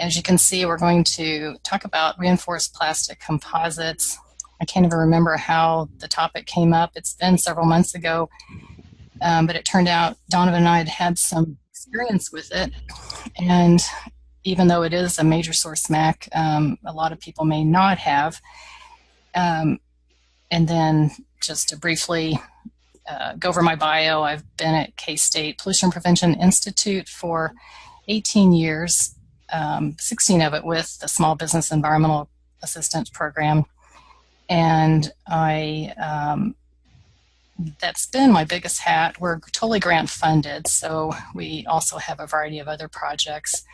As you can see, we're going to talk about reinforced plastic composites. I can't even remember how the topic came up. It's been several months ago, but it turned out Donovan and I had had some experience with it. And even though it is a major source MAC, a lot of people may not have. And then just to briefly go over my bio, I've been at K-State Pollution Prevention Institute for 18 years, 16 of it with the Small Business Environmental Assistance Program. And that's been my biggest hat. We're totally grant funded, so we also have a variety of other projects.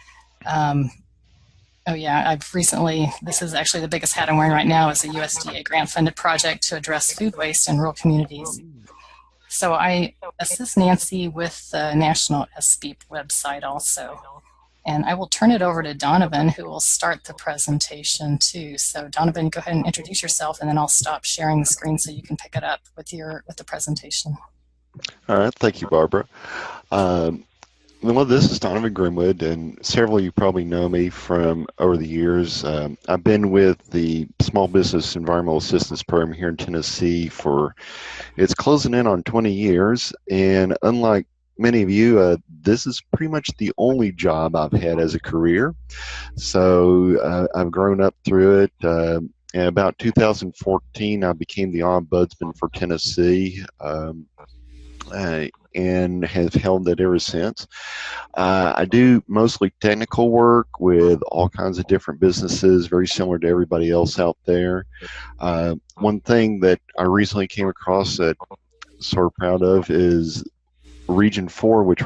Oh yeah, I've recently, this is actually the biggest hat I'm wearing right now, is a USDA grant funded project to address food waste in rural communities. So I assist Nancy with the National SBEEP website also. And I will turn it over to Donovan, who will start the presentation too. So Donovan, go ahead and introduce yourself, and then I'll stop sharing the screen so you can pick it up with the presentation. All right, thank you, Barbara. Well, this is Donovan Grimwood, and several of you probably know me from over the years. I've been with the Small Business Environmental Assistance Program here in Tennessee for, it's closing in on 20 years, and unlike many of you, this is pretty much the only job I've had as a career. So I've grown up through it. In about 2014, I became the ombudsman for Tennessee. And have held that ever since. I do mostly technical work with all kinds of different businesses, very similar to everybody else out there. One thing that I recently came across that I'm sort of proud of is Region 4, which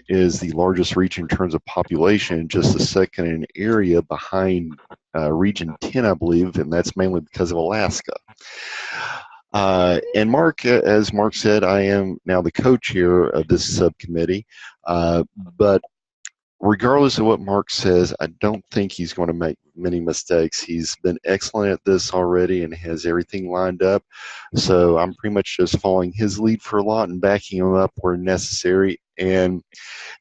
is the largest region in terms of population, just the second in area behind Region 10, I believe, and that's mainly because of Alaska. And Mark, as Mark said, I am now the co-chair of this subcommittee, but regardless of what Mark says, I don't think he's going to make many mistakes. He's been excellent at this already and has everything lined up, so I'm pretty much just following his lead for a lot and backing him up where necessary. And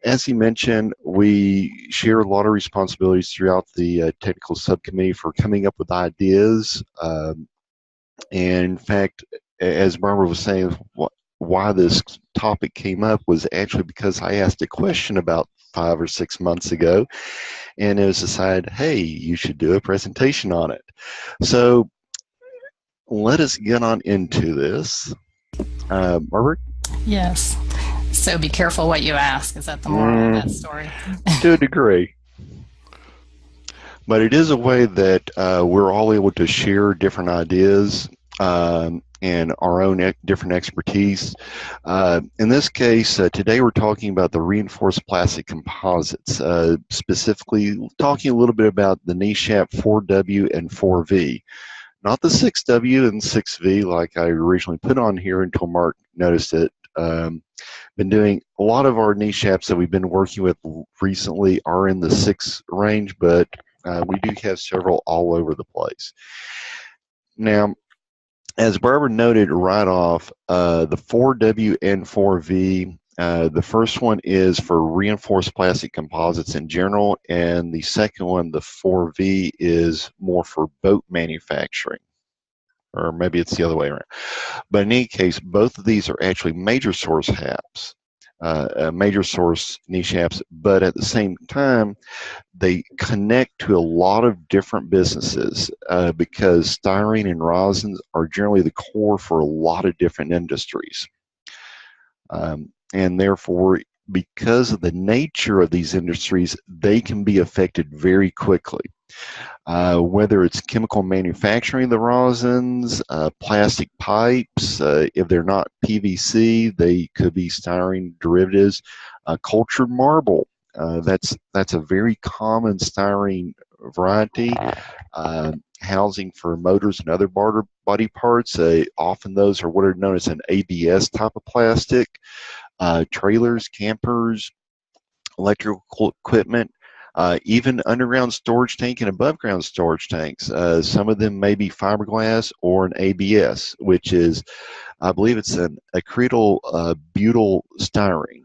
as he mentioned, we share a lot of responsibilities throughout the technical subcommittee for coming up with ideas. And in fact, as Barbara was saying, why this topic came up was actually because I asked a question about 5 or 6 months ago, and it was decided, hey, you should do a presentation on it. So let us get on into this. Barbara? Yes. So be careful what you ask. Is that the moral of that story? To a degree. But it is a way that we're all able to share different ideas and our own different expertise. In this case, today we're talking about the reinforced plastic composites, specifically talking a little bit about the NESHAP 4W and 4V. Not the 6W and 6V like I originally put on here until Mark noticed it. Been doing a lot of our NESHAPs that we've been working with recently are in the 6 range, but we do have several all over the place. Now, as Barbara noted right off, the 4W and 4V, the first one is for reinforced plastic composites in general, and the second one, the 4V, is more for boat manufacturing. Or maybe it's the other way around. But in any case, both of these are actually major source HAPs. Major source NESHAPs, but at the same time, they connect to a lot of different businesses because styrene and rosins are generally the core for a lot of different industries. And therefore, because of the nature of these industries, they can be affected very quickly. Whether it's chemical manufacturing of the rosins, plastic pipes, if they're not PVC, they could be styrene derivatives. Cultured marble, that's a very common styrene variety. Housing for motors and other body parts, often those are what are known as an ABS type of plastic. Trailers, campers, electrical equipment. Even underground storage tank and above ground storage tanks. Some of them may be fiberglass or an ABS, which is, I believe it's an acryl butyl styrene.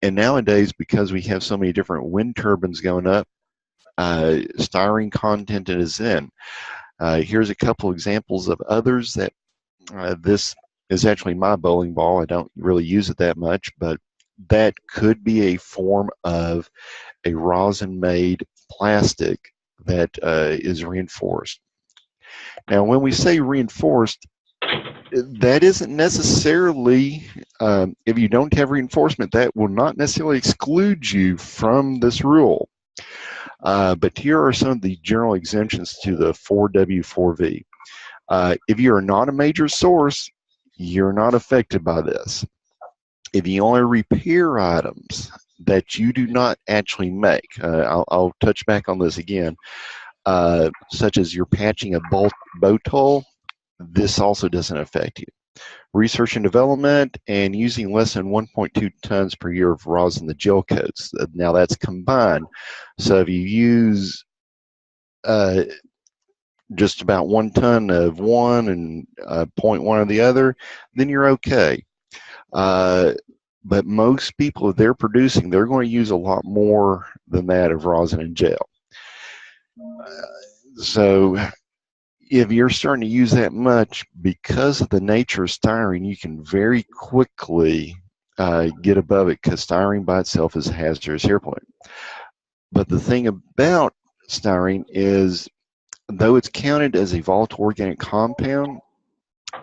And nowadays, because we have so many different wind turbines going up, styrene content is in. Here's a couple examples of others that this is actually my bowling ball. I don't really use it that much, but that could be a form of a rosin-made plastic that is reinforced. Now, when we say reinforced, that isn't necessarily, if you don't have reinforcement, that will not necessarily exclude you from this rule. But here are some of the general exemptions to the 4W4V. If you're not a major source, you're not affected by this. If you only repair items that you do not actually make, I'll touch back on this again, such as you're patching a boat hull, this also doesn't affect you. Research and development and using less than 1.2 tons per year of rosin in the gel coats. Now that's combined. So if you use just about 1 ton of one and 0.1 of the other, then you're okay. But most people, if they're producing, they're going to use a lot more than that of rosin and gel. So if you're starting to use that much, because of the nature of styrene, you can very quickly get above it, because styrene by itself is a hazardous air pollutant. But the thing about styrene is, though it's counted as a volatile organic compound,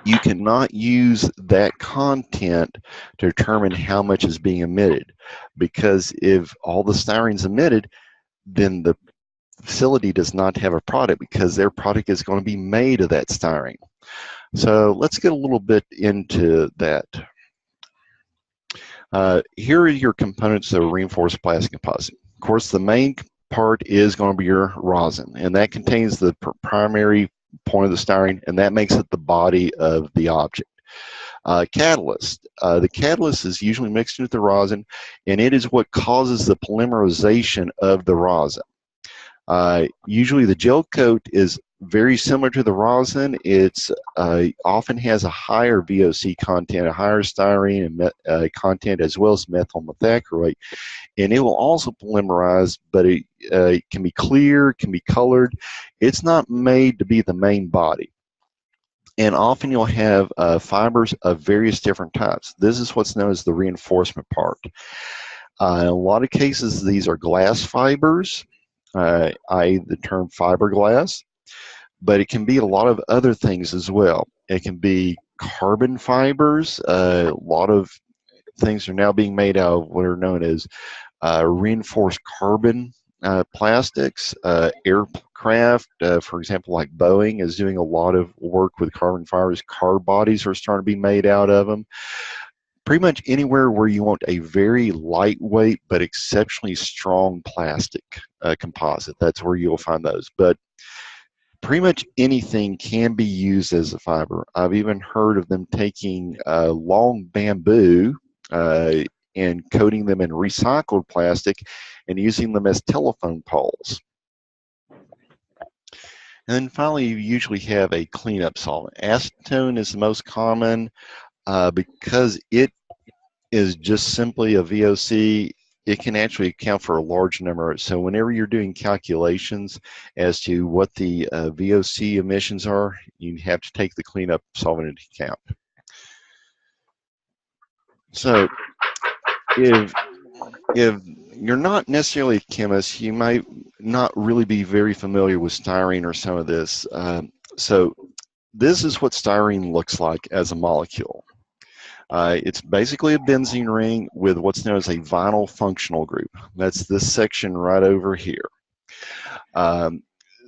you cannot use that content to determine how much is being emitted, because if all the styrene is emitted, then the facility does not have a product, because their product is going to be made of that styrene. So let's get a little bit into that. Here are your components of a reinforced plastic composite. Of course, the main part is going to be your rosin, and that contains the primary point of the styrene, and that makes it the body of the object. Catalyst. The catalyst is usually mixed into the rosin, and it is what causes the polymerization of the rosin. Usually the gel coat is very similar to the rosin. It's often has a higher VOC content, a higher styrene and content, as well as methyl methacrylate, and it will also polymerize, but it can be clear, can be colored. It's not made to be the main body. And often you'll have fibers of various different types. This is what's known as the reinforcement part. In a lot of cases, these are glass fibers, i.e. the term fiberglass, but it can be a lot of other things as well. It can be carbon fibers. A lot of things are now being made out of what are known as reinforced carbon plastics. Aircraft, for example, like Boeing is doing a lot of work with carbon fibers. Car bodies are starting to be made out of them. Pretty much anywhere where you want a very lightweight but exceptionally strong plastic composite, that's where you'll find those. But pretty much anything can be used as a fiber. I've even heard of them taking long bamboo and coating them in recycled plastic and using them as telephone poles. And then finally, you usually have a cleanup solvent. Acetone is the most common because it is just simply a VOC. It can actually account for a large number. So whenever you're doing calculations as to what the VOC emissions are, you have to take the cleanup solvent into account. So if you're not necessarily a chemist, you might not really be very familiar with styrene or some of this. So this is what styrene looks like as a molecule. It's basically a benzene ring with what's known as a vinyl functional group. That's this section right over here.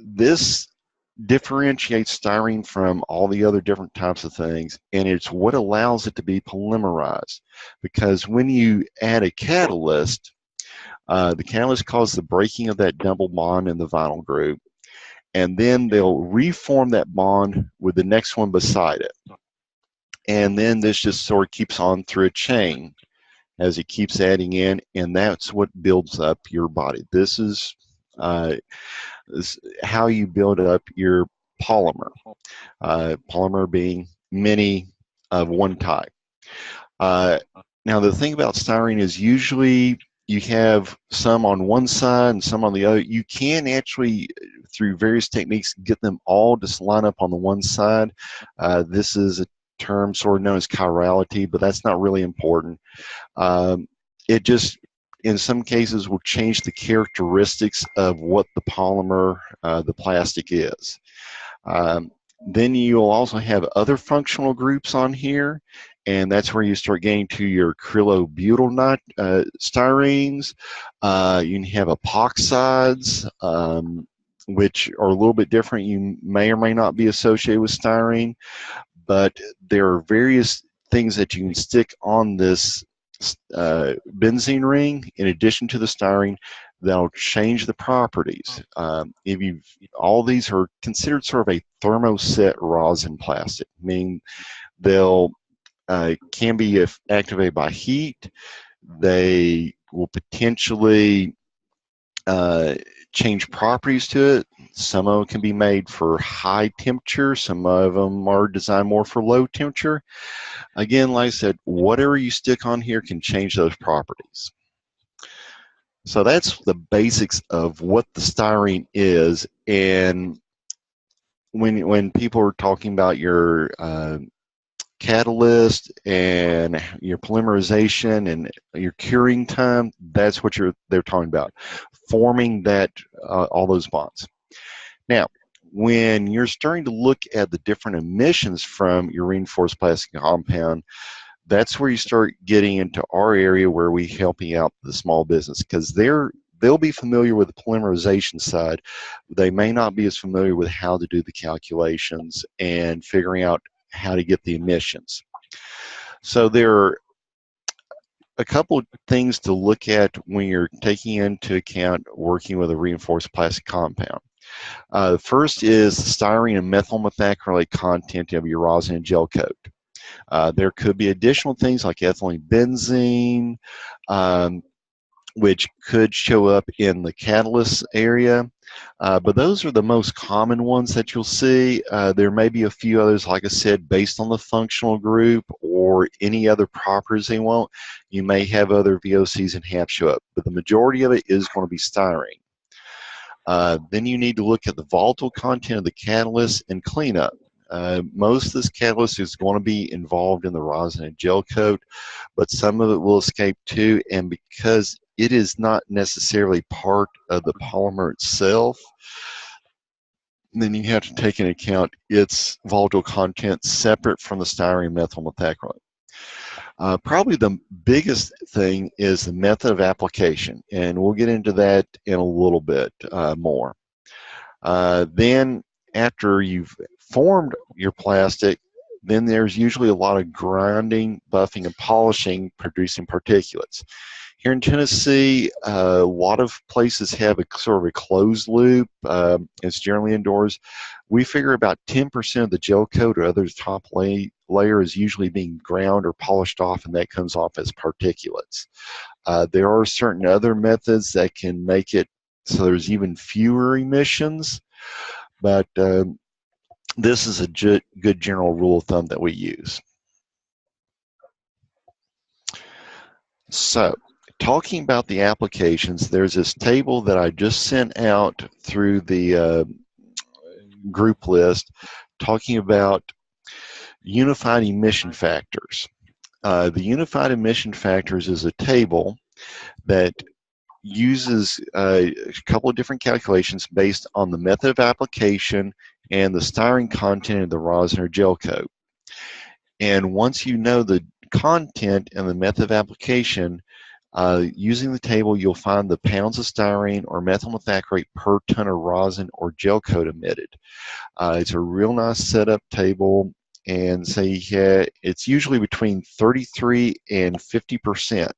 This differentiates styrene from all the other different types of things, and it's what allows it to be polymerized. Because when you add a catalyst, the catalyst causes the breaking of that double bond in the vinyl group, and then they'll reform that bond with the next one beside it. And then this just sort of keeps on through a chain as it keeps adding in, and that's what builds up your body. This is how you build up your polymer. Polymer being many of one type. Now the thing about styrene is usually you have some on one side and some on the other. You can actually, through various techniques, get them all to line up on the one side. This is a term sort of known as chirality, but that's not really important. It just, in some cases, will change the characteristics of what the polymer, the plastic is. Then you'll also have other functional groups on here, and that's where you start getting to your acrylobutyl styrenes. You can have epoxides, which are a little bit different. You may or may not be associated with styrene, but there are various things that you can stick on this benzene ring in addition to the styrene that'll change the properties. All these are considered sort of a thermoset rosin plastic, meaning they'll can be activated by heat. They will potentially change properties to it. Some of them can be made for high temperature. Some of them are designed more for low temperature. Again, like I said, whatever you stick on here can change those properties. So that's the basics of what the styrene is. And when people are talking about your catalyst and your polymerization and your curing time, that's what they're talking about, forming that all those bonds. Now, when you're starting to look at the different emissions from your reinforced plastic compound, that's where you start getting into our area where we helping out the small business, because they'll be familiar with the polymerization side. They may not be as familiar with how to do the calculations and figuring out how to get the emissions. So there are a couple of things to look at when you're taking into account working with a reinforced plastic compound. The first is the styrene and methyl methacrylate content of your rosin and gel coat. There could be additional things like ethylene benzene, which could show up in the catalyst area. But those are the most common ones that you'll see. There may be a few others, like I said, based on the functional group or any other properties they want. You may have other VOCs and HAPs show up, but the majority of it is going to be styrene. Then you need to look at the volatile content of the catalyst and cleanup. Most of this catalyst is going to be involved in the rosin and gel coat, but some of it will escape too, and because it is not necessarily part of the polymer itself, then you have to take into account its volatile content separate from the styrene methyl methacrylate. Probably the biggest thing is the method of application, and we'll get into that in a little bit more. Then after you've formed your plastic, then there's usually a lot of grinding, buffing, and polishing, producing particulates. Here in Tennessee, a lot of places have a sort of a closed loop. It's generally indoors. We figure about 10% of the gel coat or other top layer is usually being ground or polished off, and that comes off as particulates. There are certain other methods that can make it so there's even fewer emissions, but this is a good general rule of thumb that we use. So, talking about the applications, there's this table that I just sent out through the group list talking about unified emission factors. The unified emission factors is a table that uses a couple of different calculations based on the method of application and the styrene content of the rosin or gel coat. And once you know the content and the method of application, using the table, you'll find the pounds of styrene or methyl methacrylate per ton of rosin or gel coat emitted. It's a real nice setup table, and say it's usually between 33 and 50%.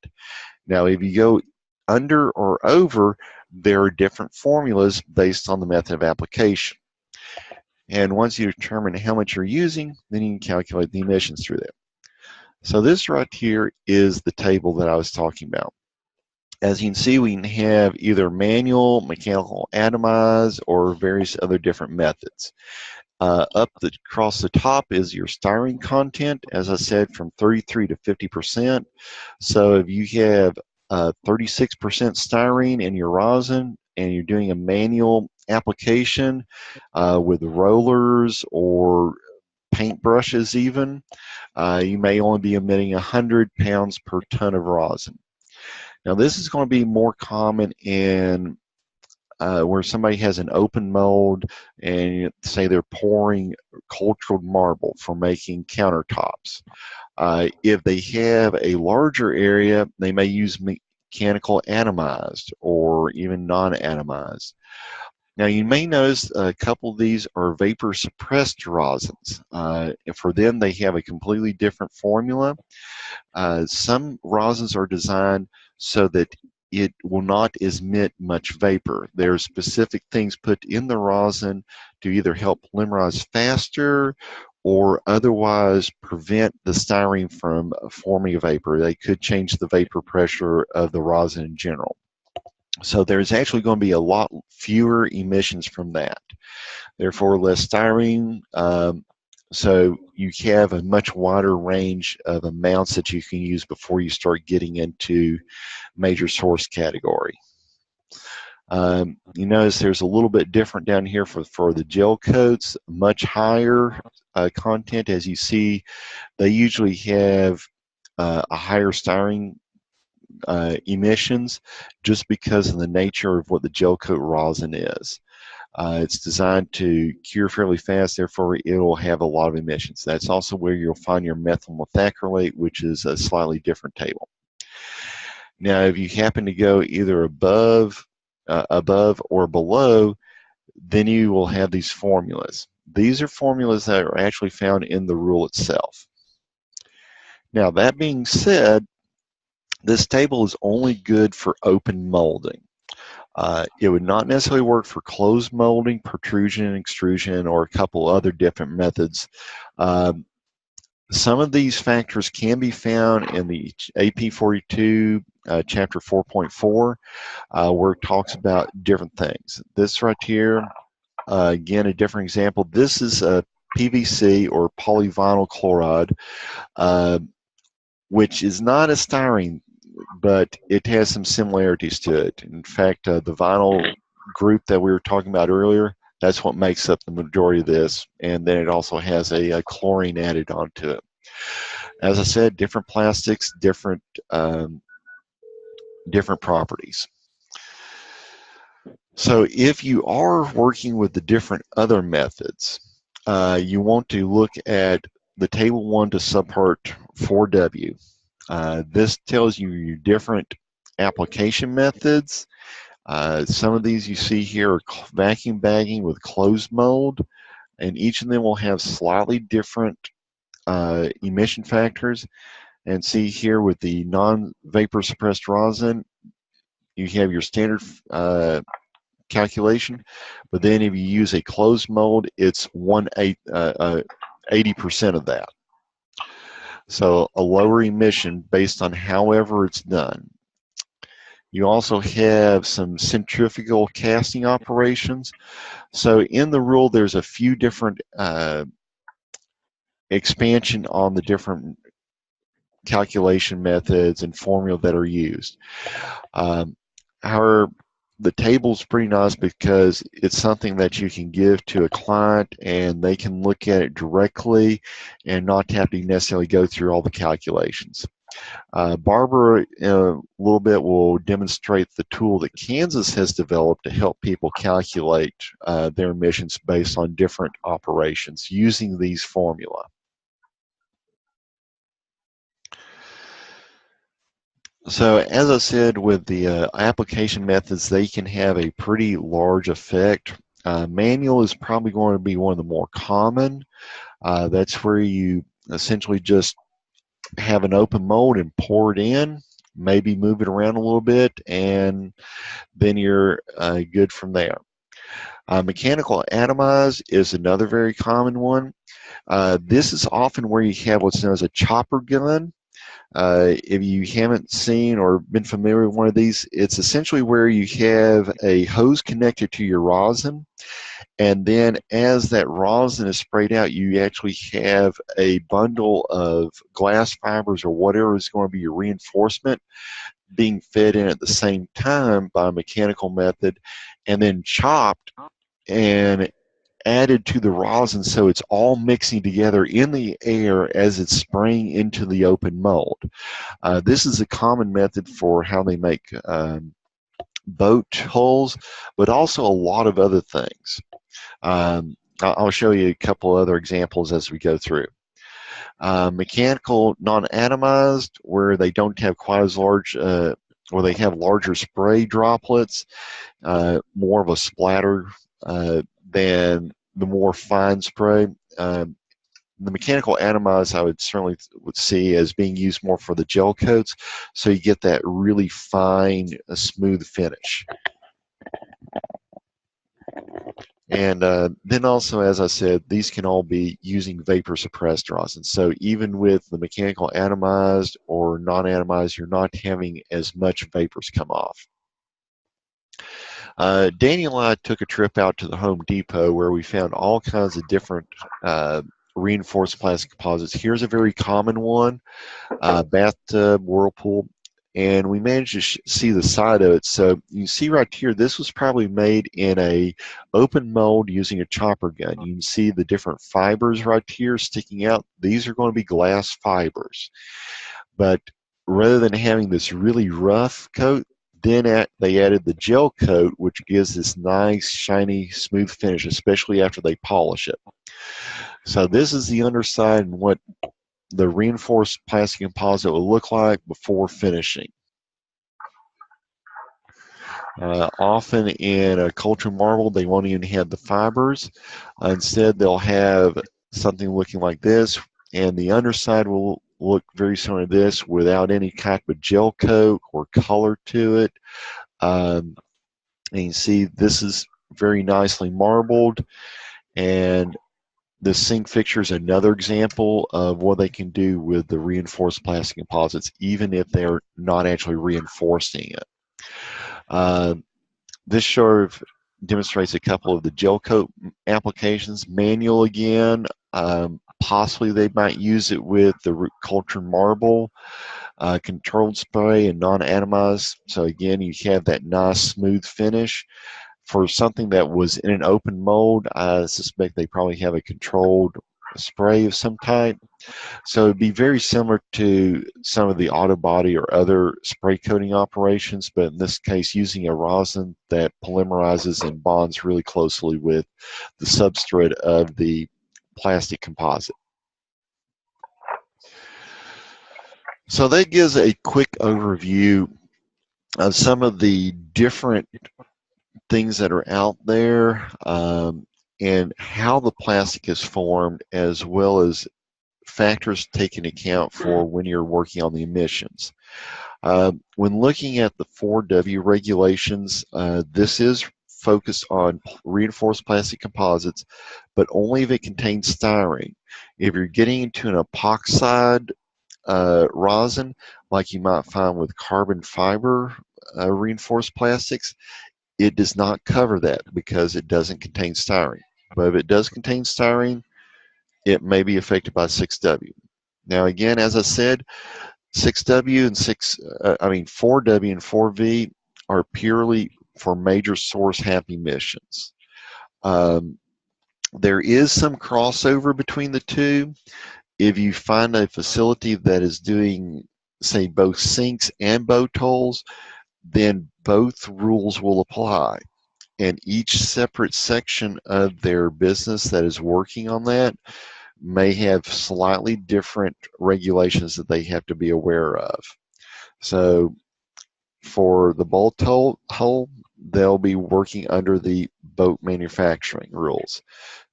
Now, if you go under or over, there are different formulas based on the method of application. And once you determine how much you're using, then you can calculate the emissions through that. So this right here is the table that I was talking about. As you can see, we can have either manual, mechanical atomize, or various other different methods. Across the top is your styrene content, as I said, from 33 to 50%. So if you have 36% styrene in your rosin and you're doing a manual application with rollers or paint brushes even, you may only be emitting 100 pounds per ton of rosin. Now this is going to be more common in where somebody has an open mold and say they're pouring cultured marble for making countertops. If they have a larger area, they may use mechanical atomized or even non-atomized. Now you may notice a couple of these are vapor suppressed rosins. For them, they have a completely different formula. Some rosins are designed so that it will not emit much vapor. There are specific things put in the rosin to either help polymerize faster or otherwise prevent the styrene from forming a vapor. They could change the vapor pressure of the rosin in general. So there's actually going to be a lot fewer emissions from that. Therefore, less styrene. So you have a much wider range of amounts that you can use before you start getting into major source category. You notice there's a little bit different down here for the gel coats, much higher content. As you see, they usually have a higher styrene emissions just because of the nature of what the gel coat rosin is. It's designed to cure fairly fast, therefore it will have a lot of emissions. That's also where you'll find your methyl methacrylate, which is a slightly different table. Now, if you happen to go either above or below, then you will have these formulas. These are formulas that are actually found in the rule itself. Now, that being said, this table is only good for open molding. It would not necessarily work for closed molding, protrusion, extrusion, or a couple other different methods. Some of these factors can be found in the AP 42, chapter 4.4, where it talks about different things. This right here, again, a different example. This is a PVC or polyvinyl chloride, which is not a styrene, but it has some similarities to it. In fact, the vinyl group that we were talking about earlier, that's what makes up the majority of this, and then it also has a chlorine added onto it. As I said, different plastics, different properties. So if you are working with the different other methods, you want to look at the table 1 to subpart 4W. This tells you your different application methods. Some of these you see here are vacuum bagging with closed mold, and each of them will have slightly different emission factors. And see here with the non-vapor suppressed rosin, you have your standard calculation, but then if you use a closed mold, it's 80% of that. So a lower emission based on however it's done. You also have some centrifugal casting operations. So in the rule, there's a few different expansion on the different calculation methods and formula that are used. However, the table's pretty nice because it's something that you can give to a client and they can look at it directly and not have to necessarily go through all the calculations. Barbara, in a little bit, will demonstrate the tool that Kansas has developed to help people calculate their emissions based on different operations using these formula. So as I said, with the application methods, they can have a pretty large effect. Manual is probably going to be one of the more common. That's where you essentially just have an open mold and pour it in, maybe move it around a little bit, and then you're good from there. Mechanical atomize is another very common one. This is often where you have what's known as a chopper gun. If you haven't seen or been familiar with one of these, it's essentially where you have a hose connected to your rosin, and then as that rosin is sprayed out, you actually have a bundle of glass fibers or whatever is going to be your reinforcement being fed in at the same time by a mechanical method, and then chopped and added to the rosin, so it's all mixing together in the air as it's spraying into the open mold. This is a common method for how they make boat hulls, but also a lot of other things. I'll show you a couple other examples as we go through. Mechanical non-atomized, where they don't have quite as large, or they have larger spray droplets, more of a splatter than the more fine spray. The mechanical atomized I would certainly see as being used more for the gel coats, so you get that really fine, smooth finish. And then also, as I said, these can all be using vapor suppressed rosin. So even with the mechanical atomized or non-atomized, you're not having as much vapors come off. Daniel and I took a trip out to the Home Depot where we found all kinds of different reinforced plastic composites. Here's a very common one, bathtub, whirlpool, and we managed to see the side of it. So you see right here, this was probably made in a open mold using a chopper gun. You can see the different fibers right here sticking out. These are going to be glass fibers. But rather than having this really rough coat, then they added the gel coat, which gives this nice, shiny, smooth finish, especially after they polish it. So this is the underside and what the reinforced plastic composite will look like before finishing. Often in a cultured marble, they won't even have the fibers. Instead, they'll have something looking like this, and the underside will look very similar to this without any type of gel coat or color to it. And you can see this is very nicely marbled, and the sink fixture is another example of what they can do with the reinforced plastic composites, even if they're not actually reinforcing it. This sort of demonstrates a couple of the gel coat applications. Manual again, possibly they might use it with the cultured marble, controlled spray, and non-atomized. So again, you have that nice smooth finish. For something that was in an open mold, I suspect they probably have a controlled spray of some type. So it'd be very similar to some of the auto body or other spray coating operations, but in this case using a rosin that polymerizes and bonds really closely with the substrate of the plastic composite. So that gives a quick overview of some of the different things that are out there, and how the plastic is formed, as well as factors to take into account for when you're working on the emissions. When looking at the 4W regulations, this is focused on reinforced plastic composites, but only if it contains styrene. If you're getting into an epoxide rosin, like you might find with carbon fiber reinforced plastics, it does not cover that because it doesn't contain styrene. But if it does contain styrene, it may be affected by 6W. Now again, as I said, 6W and 4W and 4V are purely for major source HAP emissions. There is some crossover between the two. If you find a facility that is doing, say, both sinks and boat holes, then both rules will apply. And each separate section of their business that is working on that may have slightly different regulations that they have to be aware of. So for the boat hull, they'll be working under the boat manufacturing rules.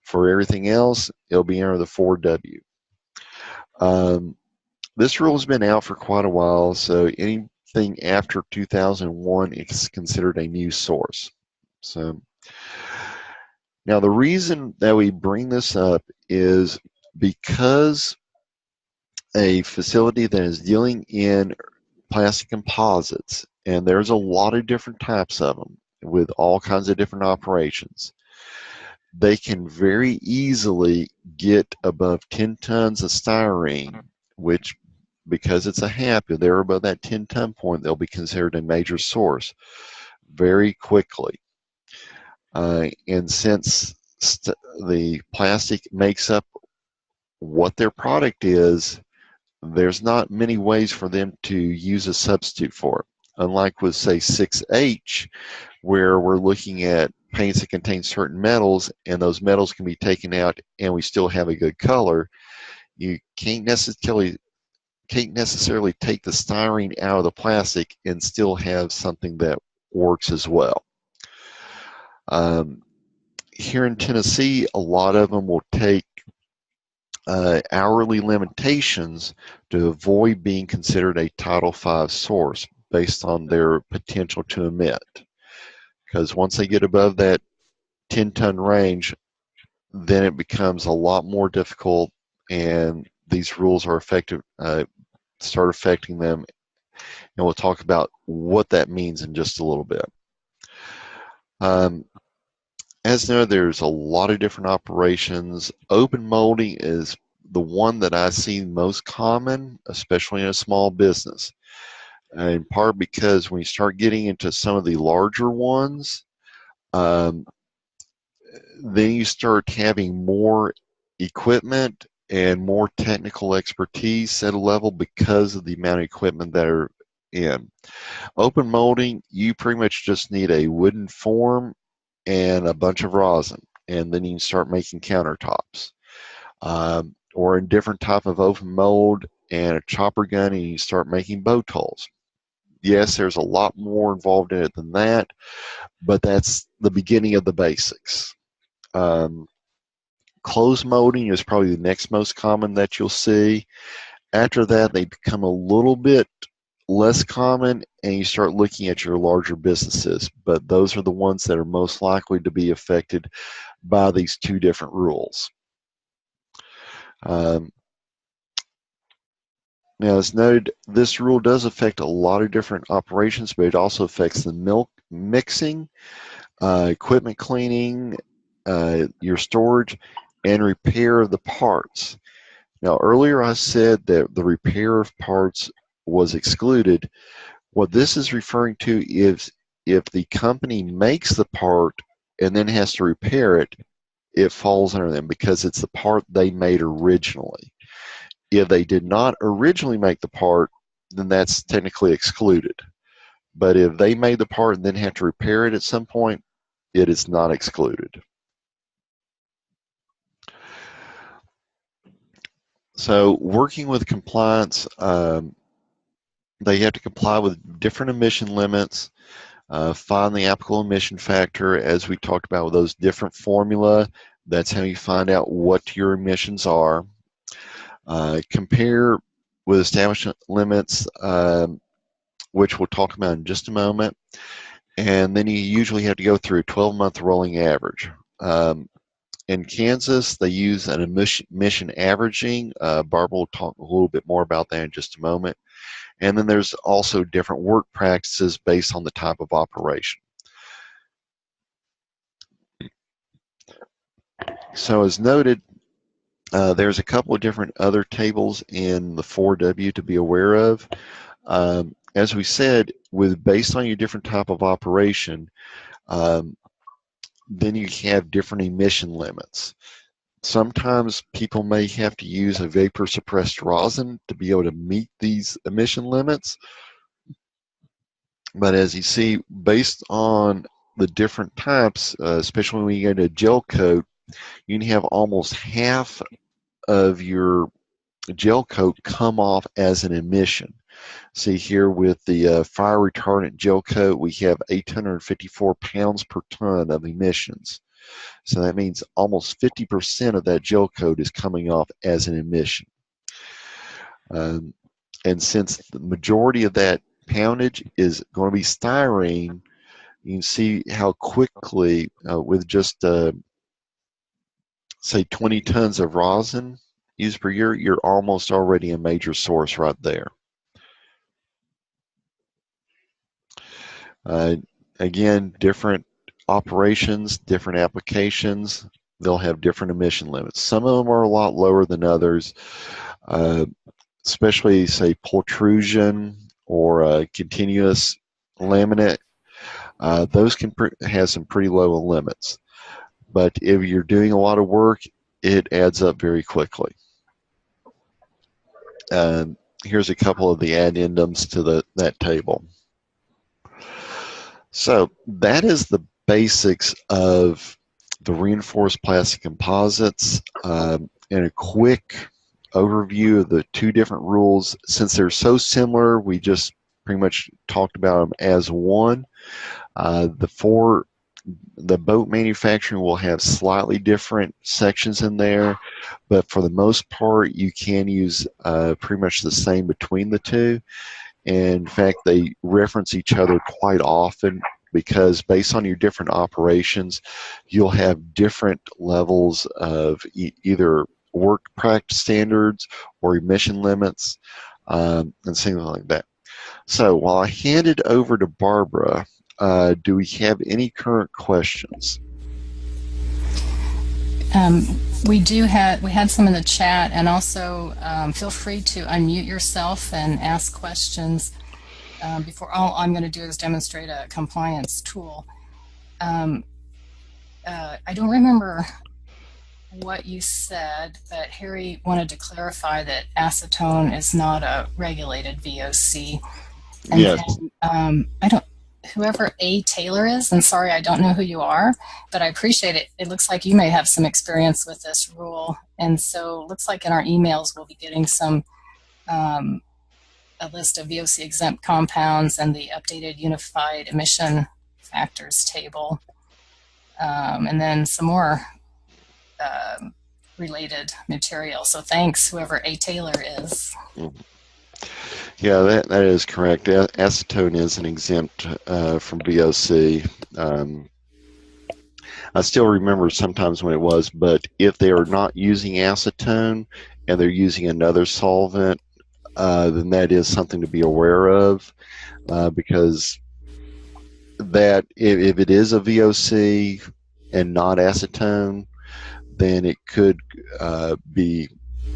For everything else, it'll be under the 4W. This rule has been out for quite a while, so anything after 2001 is considered a new source. So now the reason that we bring this up is because a facility that is dealing in plastic composites, and there's a lot of different types of them with all kinds of different operations, they can very easily get above 10 tons of styrene, which, because it's a HAP, if they're above that 10-ton point, they'll be considered a major source very quickly. And since the plastic makes up what their product is, there's not many ways for them to use a substitute for it. Unlike with, say, 6H, where we're looking at paints that contain certain metals, and those metals can be taken out and we still have a good color, you can't necessarily take the styrene out of the plastic and still have something that works as well. Here in Tennessee, a lot of them will take hourly limitations to avoid being considered a Title V source based on their potential to emit. Because once they get above that 10-ton range, then it becomes a lot more difficult, and these rules are effective, start affecting them. And we'll talk about what that means in just a little bit. As noted, there's a lot of different operations. Open molding is the one that I see most common, especially in a small business. In part because when you start getting into some of the larger ones, then you start having more equipment and more technical expertise at a level because of the amount of equipment that are in. Open molding, you pretty much just need a wooden form and a bunch of rosin, and then you can start making countertops. Or a different type of open mold and a chopper gun, and you start making bow tools. Yes, there's a lot more involved in it than that, but that's the beginning of the basics. Closed molding is probably the next most common that you'll see. After that, they become a little bit less common, and you start looking at your larger businesses, but those are the ones that are most likely to be affected by these two different rules. Now, as noted, this rule does affect a lot of different operations, but it also affects the milk mixing, equipment cleaning, your storage, and repair of the parts. Now, earlier I said that the repair of parts was excluded. What this is referring to is if the company makes the part and then has to repair it, it falls under them because it's the part they made originally. If they did not originally make the part, then that's technically excluded. But if they made the part and then have to repair it at some point, it is not excluded. So working with compliance, they have to comply with different emission limits, find the applicable emission factor, as we talked about with those different formula. That's how you find out what your emissions are. Compare with establishment limits, which we'll talk about in just a moment. And then you usually have to go through a 12-month rolling average. In Kansas, they use an emission averaging. Barb will talk a little bit more about that in just a moment. And then there's also different work practices based on the type of operation. So as noted, there's a couple of different other tables in the 4W to be aware of. As we said, based on your different type of operation, then you have different emission limits. Sometimes people may have to use a vapor suppressed rosin to be able to meet these emission limits. But as you see, based on the different types, especially when you get a gel coat, you can have almost half of your gel coat come off as an emission. See here with the fire retardant gel coat, we have 854 pounds per ton of emissions. So that means almost 50% of that gel coat is coming off as an emission. And since the majority of that poundage is going to be styrene, you can see how quickly, with just say 20 tons of rosin used per year, you're almost already a major source right there. Again, different operations, different applications, they'll have different emission limits. Some of them are a lot lower than others, especially, say, pultrusion or continuous laminate. Those can have some pretty low limits. But if you're doing a lot of work, it adds up very quickly. Here's a couple of the addendums to that table. So that is the basics of the reinforced plastic composites, and a quick overview of the two different rules. Since they're so similar, we just pretty much talked about them as one. The boat manufacturing will have slightly different sections in there, but for the most part, you can use pretty much the same between the two. And in fact, they reference each other quite often because based on your different operations, you'll have different levels of either work practice standards or emission limits and things like that. So while I hand it over to Barbara, do we have any current questions? We had some in the chat, and also feel free to unmute yourself and ask questions. Before, all I'm going to do is demonstrate a compliance tool. I don't remember what you said, but Harry wanted to clarify that acetone is not a regulated VOC. And yes. Then, whoever A. Taylor is, and sorry, I don't know who you are, but I appreciate it. It looks like you may have some experience with this rule. And so it looks like in our emails we'll be getting some, a list of VOC exempt compounds and the updated unified emission factors table. And then some more related material. So thanks, whoever A. Taylor is. Mm-hmm. Yeah, that is correct. Acetone is an exempt from VOC. I still remember sometimes when it was, but if they are not using acetone and they're using another solvent, then that is something to be aware of, because that if it is a VOC and not acetone, then it could be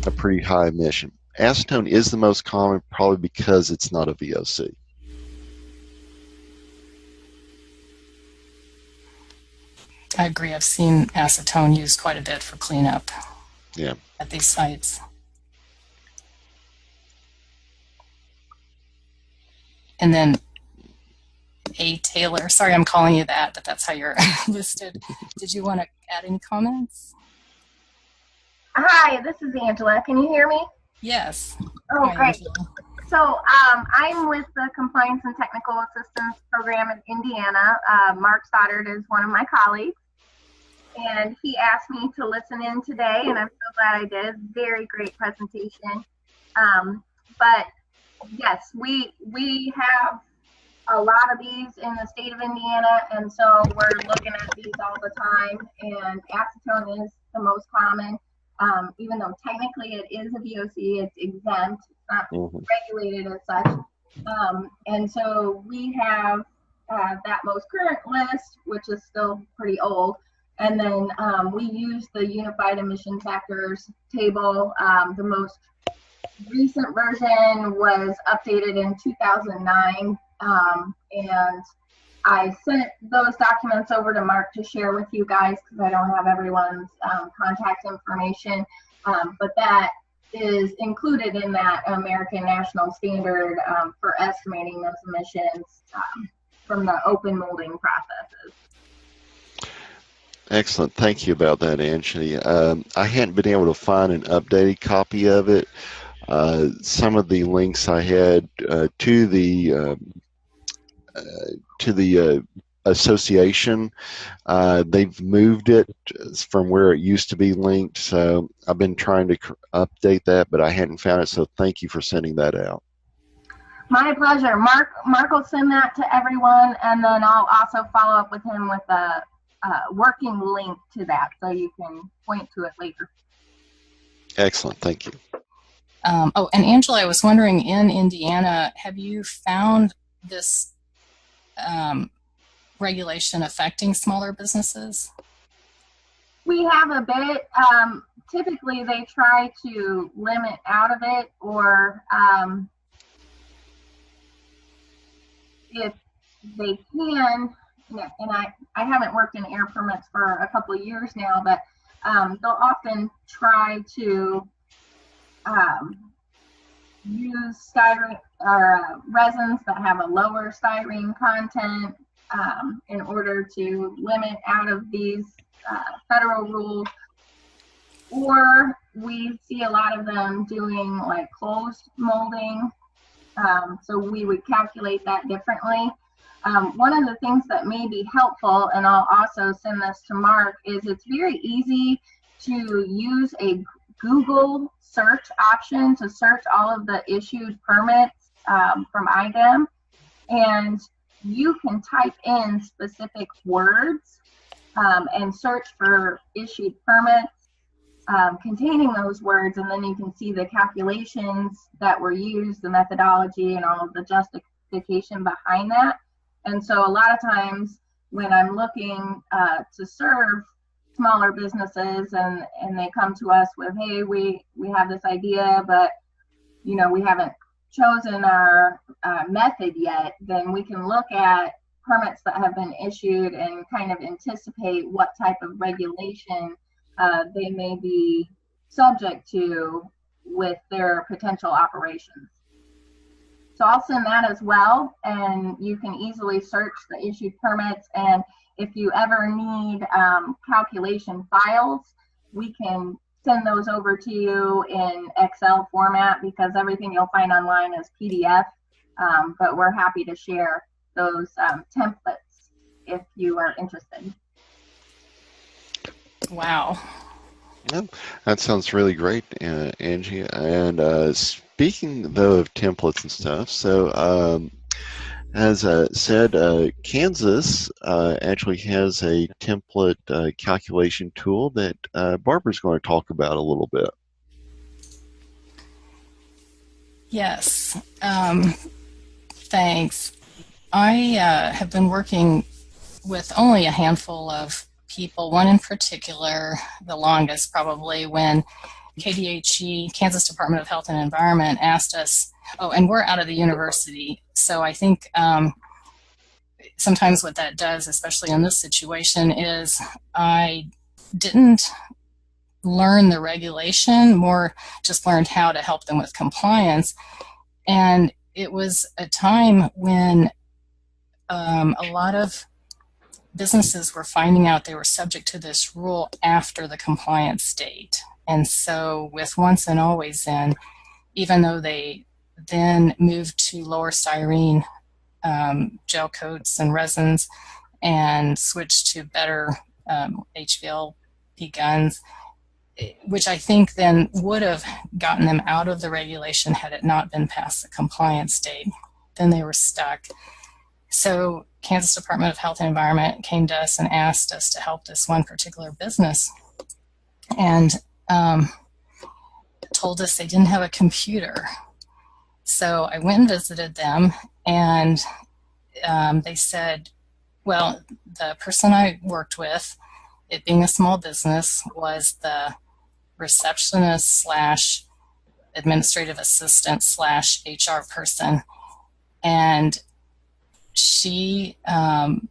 a pretty high emission. Acetone is the most common, probably because it's not a VOC. I agree. I've seen acetone used quite a bit for cleanup. Yeah. At these sites. And then A. Taylor. Sorry, I'm calling you that, but that's how you're listed. Did you want to add any comments? Hi, this is Angela. Can you hear me? Yes. Oh, Hi, great. Angela. So I'm with the Compliance and Technical Assistance Program in Indiana. Mark Stoddard is one of my colleagues, and he asked me to listen in today, and I'm so glad I did. Very great presentation. But yes, we have a lot of these in the state of Indiana, and so we're looking at these all the time, and acetone is the most common. Even though technically it is a VOC, it's exempt, it's not regulated as such. And so we have that most current list, which is still pretty old. And then we use the Unified Emission Factors table. The most recent version was updated in 2009. And I sent those documents over to Mark to share with you guys because I don't have everyone's contact information, but that is included in that American National Standard for estimating those emissions from the open molding processes. Excellent. Thank you about that, Angie. I hadn't been able to find an updated copy of it. Some of the links I had to the association, they've moved it from where it used to be linked, so I've been trying to update that, but I hadn't found it, so thank you for sending that out. My pleasure. Mark will send that to everyone, and then I'll also follow up with him with a working link to that so you can point to it later. Excellent, thank you. Oh, and Angela, I was wondering, in Indiana, have you found this regulation affecting smaller businesses? We have a bit. Typically, they try to limit out of it, or if they can, and I haven't worked in air permits for a couple of years now, but they'll often try to use styrene or resins that have a lower styrene content in order to limit out of these federal rules. Or we see a lot of them doing like closed molding, so we would calculate that differently. One of the things that may be helpful, and I'll also send this to Mark, is it's very easy to use a Google search option to search all of the issued permits from IDEM, and you can type in specific words and search for issued permits containing those words, and then you can see the calculations that were used, the methodology, and all of the justification behind that. And so a lot of times when I'm looking to serve smaller businesses and they come to us with, hey, we have this idea, but we haven't chosen our method yet, then we can look at permits that have been issued and kind of anticipate what type of regulation they may be subject to with their potential operations. So I'll send that as well, and you can easily search the issued permits. And if you ever need calculation files, we can send those over to you in Excel format, because everything you'll find online is PDF, but we're happy to share those templates if you are interested. Wow. Yeah, that sounds really great, Angie. And speaking though of templates and stuff, so as said, Kansas actually has a template calculation tool that Barbara's going to talk about a little bit. Yes, thanks. I have been working with only a handful of people, one in particular, the longest probably, when KDHE, Kansas Department of Health and Environment, asked us, oh, and we're out of the university, so I think sometimes what that does, especially in this situation, is I didn't learn the regulation, more just learned how to help them with compliance. And it was a time when a lot of businesses were finding out they were subject to this rule after the compliance date. And so with once and always in, even though they then moved to lower styrene gel coats and resins and switched to better HVLP guns, which I think then would have gotten them out of the regulation had it not been past the compliance date, then they were stuck. So Kansas Department of Health and Environment came to us and asked us to help this one particular business, and told us they didn't have a computer. So I went and visited them, and they said, well, the person I worked with, it being a small business, was the receptionist slash administrative assistant slash HR person. And she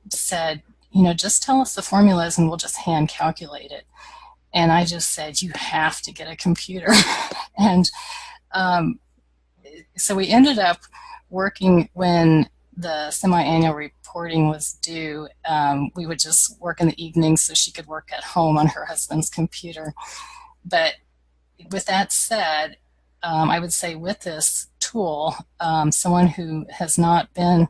said, just tell us the formulas and we'll just hand calculate it. And I just said, you have to get a computer. And so we ended up working when the semi-annual reporting was due. We would just work in the evenings so she could work at home on her husband's computer. But with that said, I would say with this tool, someone who has not been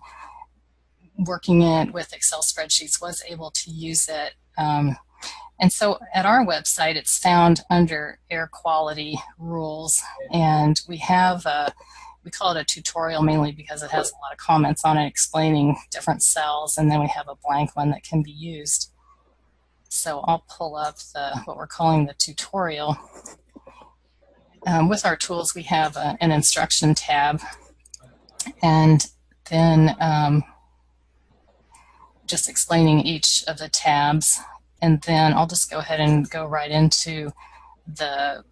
working with Excel spreadsheets was able to use it. And so at our website, it's found under air quality rules, and we have we call it a tutorial mainly because it has a lot of comments on it explaining different cells, and then we have a blank one that can be used. So I'll pull up what we're calling the tutorial. With our tools, we have an instruction tab, and then just explaining each of the tabs. And then I'll just go ahead and go right into the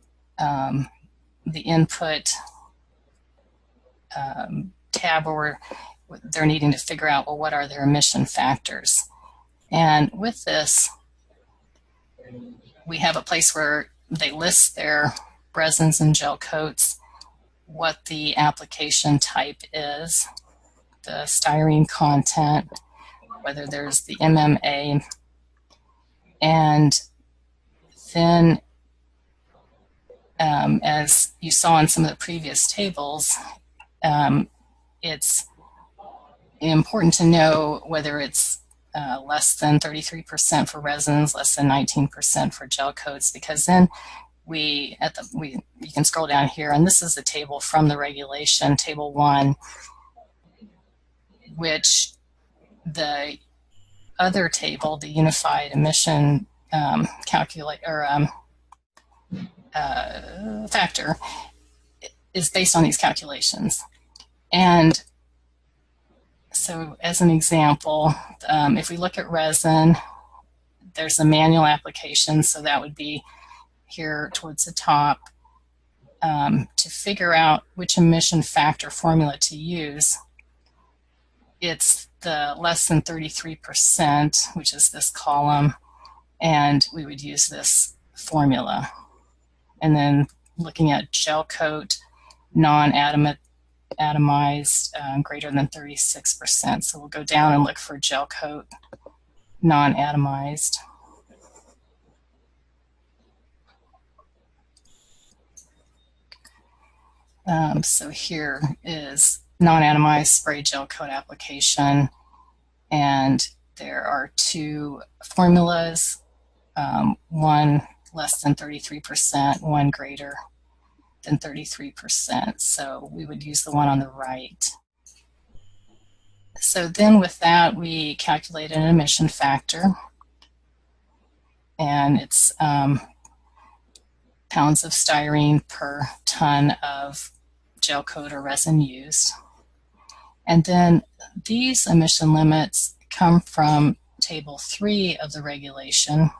input tab where they're needing to figure out, well, what are their emission factors? And with this, we have a place where they list their resins and gel coats, what the application type is, the styrene content, whether there's the MMA, and then as you saw in some of the previous tables, it's important to know whether it's less than 33% for resins, less than 19% for gel coats, because then you can scroll down here, and this is the table from the regulation, Table 1, which the other table, the Unified Emission factor, is based on these calculations. And so as an example, if we look at resin, there's a manual application, so that would be here towards the top. To figure out which emission factor formula to use, it's the less than 33%, which is this column, and we would use this formula. And then looking at gel coat, non-atomized, greater than 36%. So we'll go down and look for gel coat, non-atomized. So here is non-atomized spray gel coat application, and there are two formulas, one less than 33%, one greater than 33%. So we would use the one on the right. So then with that, we calculate an emission factor, and it's pounds of styrene per ton of gel coat or resin used. And then these emission limits come from Table 3 of the regulation,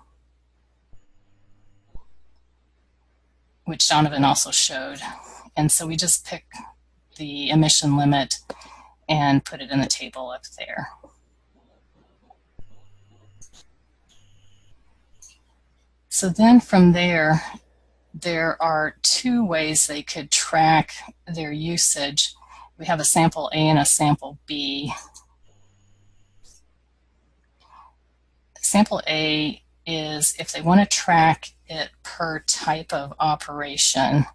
which Donovan also showed. And so we just pick the emission limit and put it in the table up there. So then from there, there are two ways they could track their usage. We have a sample A and a sample B. Sample A is if they want to track it per type of operation.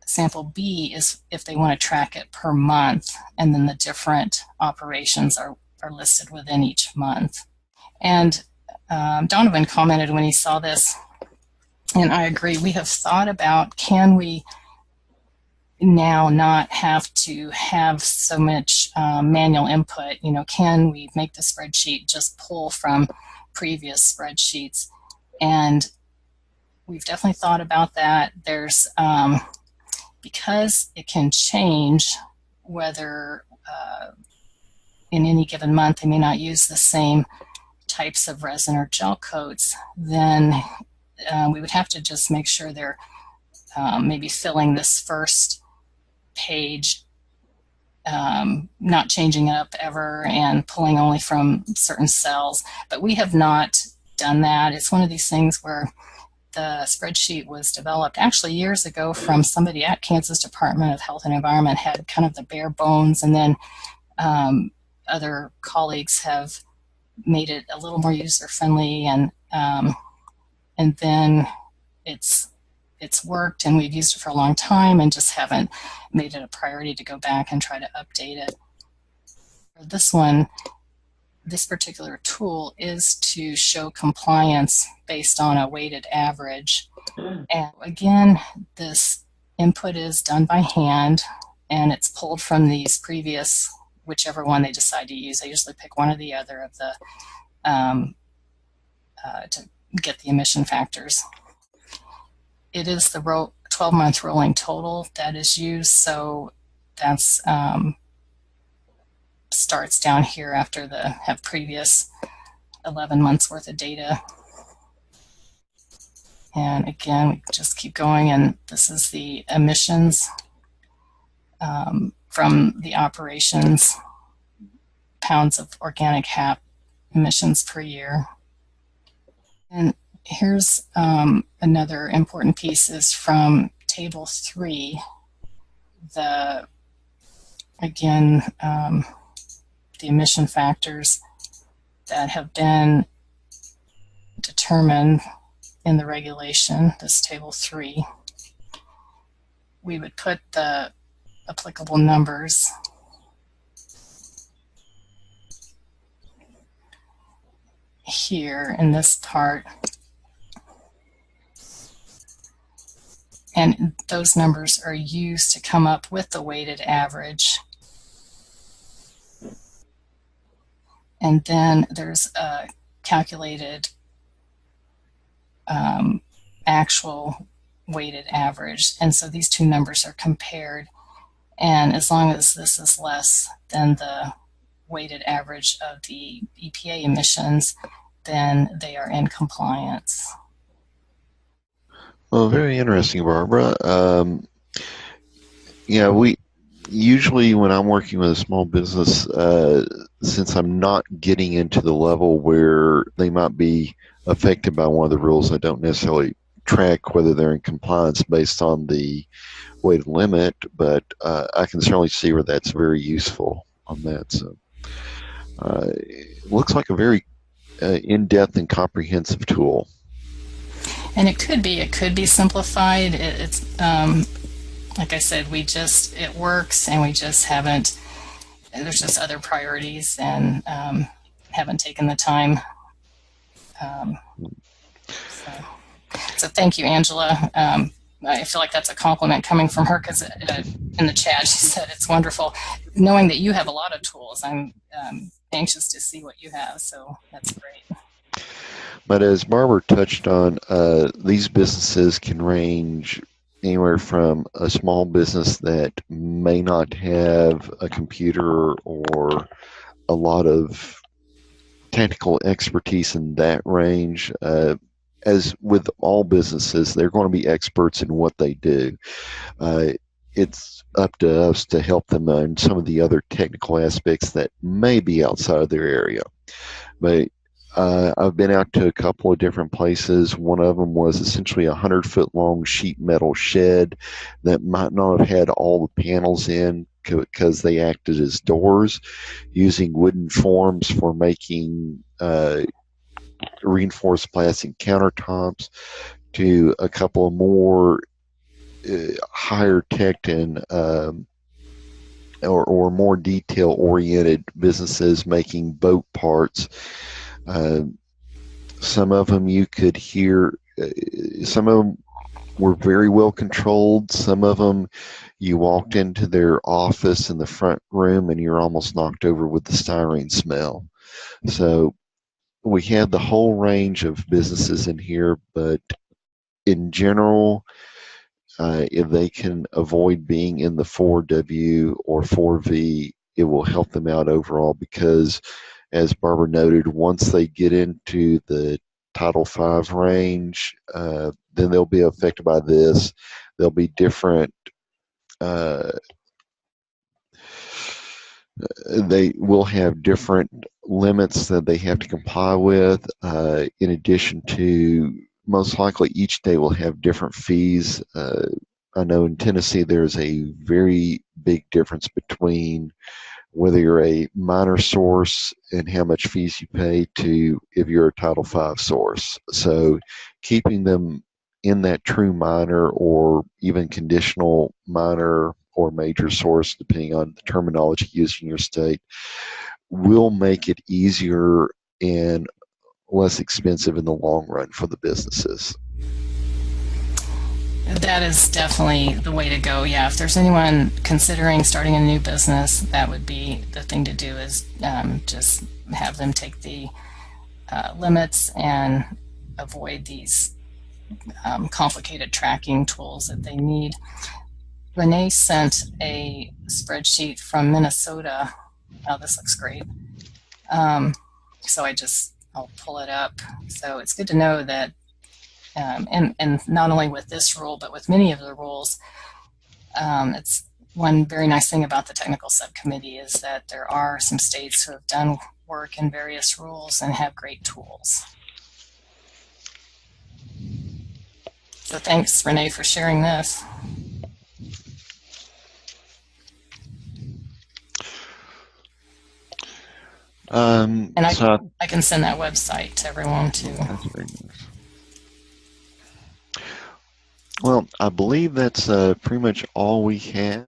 Sample B is if they want to track it per month, and then the different operations are listed within each month. And Donovan commented when he saw this, and I agree, we have thought about, can we now not have to have so much manual input? You know, can we make the spreadsheet just pull from previous spreadsheets? And we've definitely thought about that. There's, because it can change whether in any given month they may not use the same types of resin or gel coats, then we would have to just make sure they're maybe filling this first page, not changing it up ever and pulling only from certain cells. But we have not done that. It's one of these things where the spreadsheet was developed actually years ago from somebody at Kansas Department of Health and Environment, had kind of the bare bones, and then other colleagues have made it a little more user-friendly, and then it's worked, and we've used it for a long time and just haven't made it a priority to go back and try to update it. For this one, this particular tool is to show compliance based on a weighted average. And again, this input is done by hand, and it's pulled from these previous, whichever one they decide to use. They usually pick one or the other of the to get the emission factors. It is the 12 12-month rolling total that is used, so that's starts down here after the have previous 11 months worth of data. And again, we just keep going, and this is the emissions from the operations, pounds of organic HAP emissions per year. And here's another important piece is from table 3, the emission factors that have been determined in the regulation, this table 3. We would put the applicable numbers here in this part, and those numbers are used to come up with the weighted average. And then there's a calculated actual weighted average, and so these two numbers are compared, and as long as this is less than the weighted average of the EPA emissions, then they are in compliance. Well, very interesting, Barbara. Yeah, we usually, when I'm working with a small business, since I'm not getting into the level where they might be affected by one of the rules, I don't necessarily track whether they're in compliance based on the weighted limit, but I can certainly see where that's very useful on that. So it looks like a very in-depth and comprehensive tool. And it could be simplified. It's like I said, it works, and we just haven't, there's just other priorities, and haven't taken the time. So thank you, Angela. I feel like that's a compliment coming from her, because in the chat she said it's wonderful. Knowing that you have a lot of tools, I'm anxious to see what you have, so that's great. But as Barbara touched on, these businesses can range anywhere from a small business that may not have a computer or a lot of technical expertise in that range. As with all businesses, they're going to be experts in what they do. It's up to us to help them on some of the other technical aspects that may be outside of their area. But I've been out to a couple of different places. One of them was essentially a 100-foot long sheet metal shed that might not have had all the panels in because they acted as doors, using wooden forms for making reinforced plastic countertops, to a couple of more higher tech and or more detail oriented businesses making boat parts. Some of them you could hear, some of them were very well controlled. Some of them you walked into their office in the front room and you're almost knocked over with the styrene smell. So we had the whole range of businesses in here, but in general, if they can avoid being in the 4W or 4V, it will help them out overall, because as Barbara noted, once they get into the Title V range, then they'll be affected by this. There'll be different, they will have different limits that they have to comply with, in addition to, most likely each day will have different fees. I know in Tennessee there's a very big difference between whether you're a minor source and how much fees you pay to if you're a Title V source. So keeping them in that true minor or even conditional minor or major source, depending on the terminology used in your state, will make it easier and less expensive in the long run for the businesses. That is definitely the way to go. Yeah, if there's anyone considering starting a new business, that would be the thing to do, is just have them take the limits and avoid these complicated tracking tools that they need. Renee sent a spreadsheet from Minnesota. Oh, this looks great. So I'll pull it up. So it's good to know that, and not only with this rule, but with many of the rules, it's one very nice thing about the technical subcommittee is that there are some states who have done work in various rules and have great tools. So thanks, Renee, for sharing this. And I can send that website to everyone too. That's very nice. Well, I believe that's pretty much all we have.